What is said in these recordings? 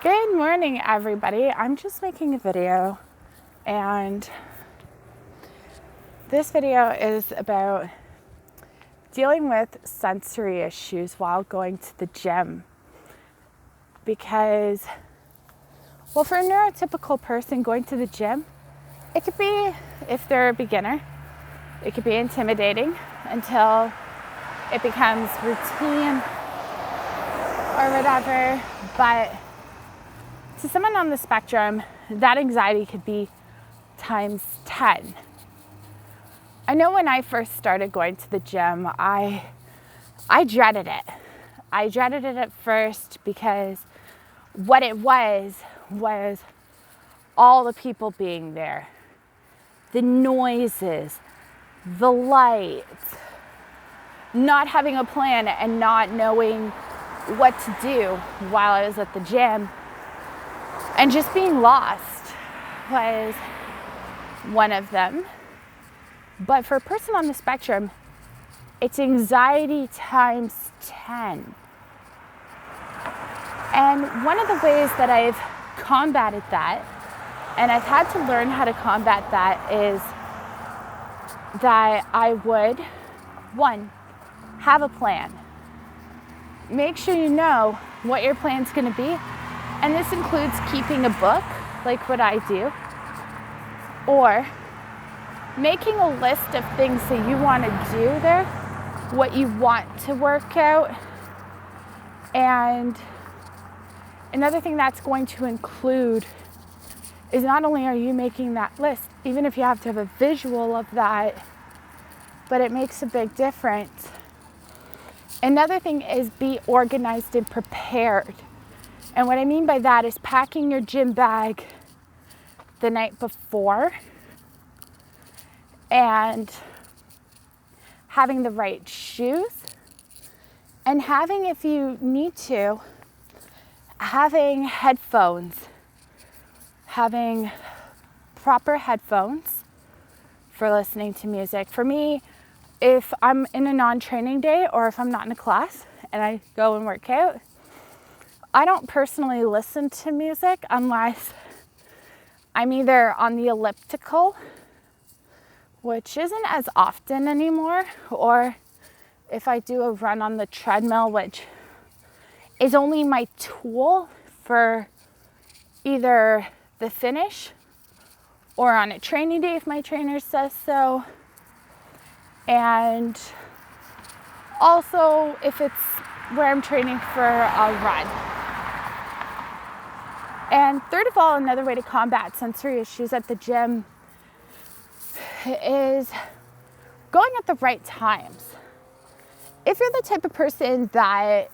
Good morning, everybody. I'm just making a video, and this video is about dealing with sensory issues while going to the gym. Because, well, for a neurotypical person going to the gym, it could be, if they're a beginner, it could be intimidating until it becomes routine or whatever. But to someone on the spectrum, that anxiety could be times 10. I know when I first started going to the gym, I dreaded it. I dreaded it at first because what it was all the people being there, the noises, the lights, not having a plan and not knowing what to do while I was at the gym. And just being lost was one of them. But for a person on the spectrum, it's anxiety times 10. And one of the ways that I've combated that, and I've had to learn how to combat that, is that I would, one, have a plan. Make sure you know what your plan's going to be. And this includes keeping a book, like what I do, or making a list of things that you want to do there, what you want to work out. And another thing that's going to include is not only are you making that list, even if you have to have a visual of that, but it makes a big difference. Another thing is be organized and prepared. And what I mean by that is packing your gym bag the night before and having the right shoes and having, if you need to, having headphones, having proper headphones for listening to music. For me, if I'm in a non-training day or if I'm not in a class and I go and work out, I don't personally listen to music unless I'm either on the elliptical, which isn't as often anymore, or if I do a run on the treadmill, which is only my tool for either the finish or on a training day if my trainer says so. And also if it's where I'm training for a run. And third of all, another way to combat sensory issues at the gym is going at the right times. If you're the type of person that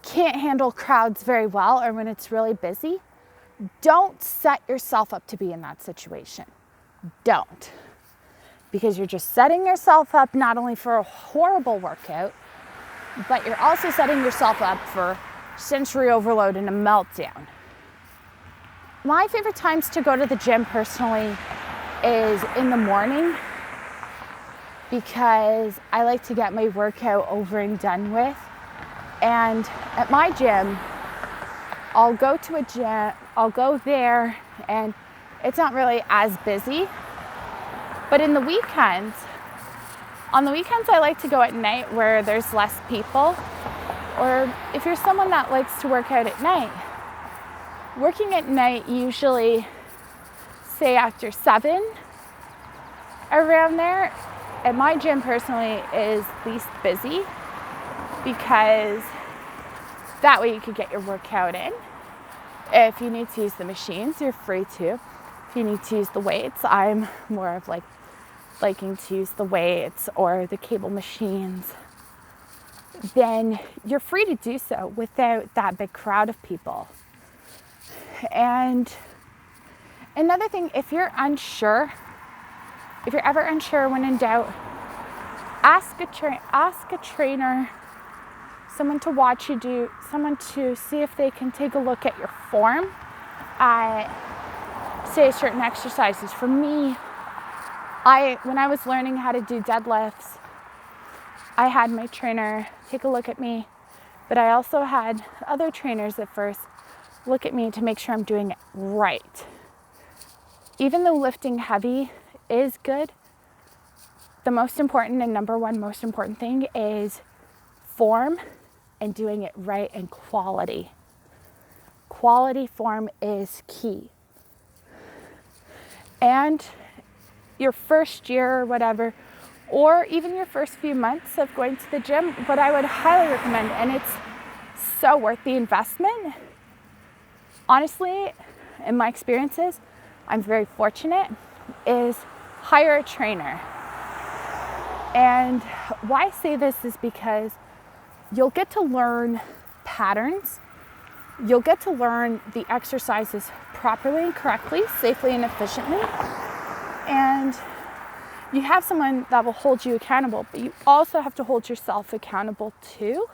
can't handle crowds very well or when it's really busy, don't set yourself up to be in that situation. Don't. Because you're just setting yourself up not only for a horrible workout, but you're also setting yourself up for sensory overload and a meltdown. My favorite times to go to the gym personally is in the morning because I like to get my workout over and done with. And at my gym, I'll go there and it's not really as busy. But on the weekends I like to go at night where there's less people. Or if you're someone that likes to work out at night, working at night usually, say after 7, around there, at my gym personally is least busy because that way you could get your workout in. If you need to use the machines, you're free to. If you need to use the weights, I'm more of liking to use the weights or the cable machines, then you're free to do so without that big crowd of people. And another thing, if you're ever unsure when in doubt, ask a trainer, someone to watch you do, someone to see if they can take a look at your form at, say, certain exercises. For me, when I was learning how to do deadlifts, I had my trainer take a look at me, but I also had other trainers at first look at me to make sure I'm doing it right. Even though lifting heavy is good, the most important and number one most important thing is form and doing it right and quality. Quality form is key. And your first year or whatever, or even your first few months of going to the gym, what I would highly recommend, and it's so worth the investment, honestly, in my experiences, I'm very fortunate, is hire a trainer. And why I say this is because you'll get to learn patterns. You'll get to learn the exercises properly and correctly, safely and efficiently. And you have someone that will hold you accountable, but you also have to hold yourself accountable too.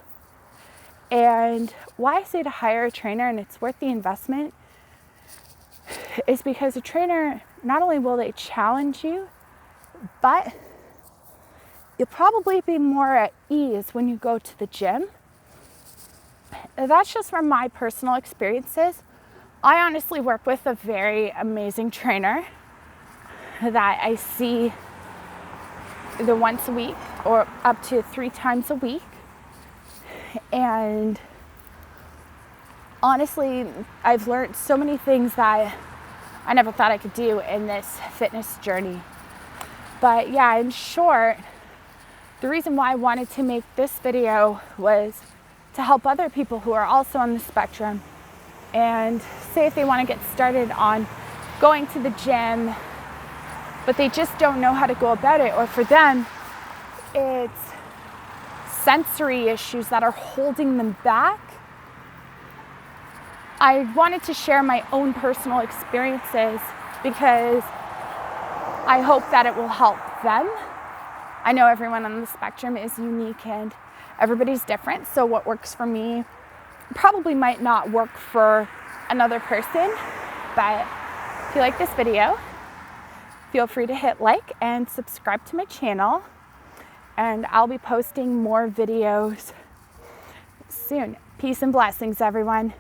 And why I say to hire a trainer, and it's worth the investment, is because a trainer, not only will they challenge you, but you'll probably be more at ease when you go to the gym. That's just from my personal experiences. I honestly work with a very amazing trainer that I see either once a week or up to 3 times a week. And honestly, I've learned so many things that I never thought I could do in this fitness journey. But yeah, in short, the reason why I wanted to make this video was to help other people who are also on the spectrum, and say if they want to get started on going to the gym, but they just don't know how to go about it, or for them, it's sensory issues that are holding them back. I wanted to share my own personal experiences because I hope that it will help them. I know everyone on the spectrum is unique and everybody's different, so what works for me probably might not work for another person. But if you like this video, feel free to hit like and subscribe to my channel, and I'll be posting more videos soon. Peace and blessings, everyone.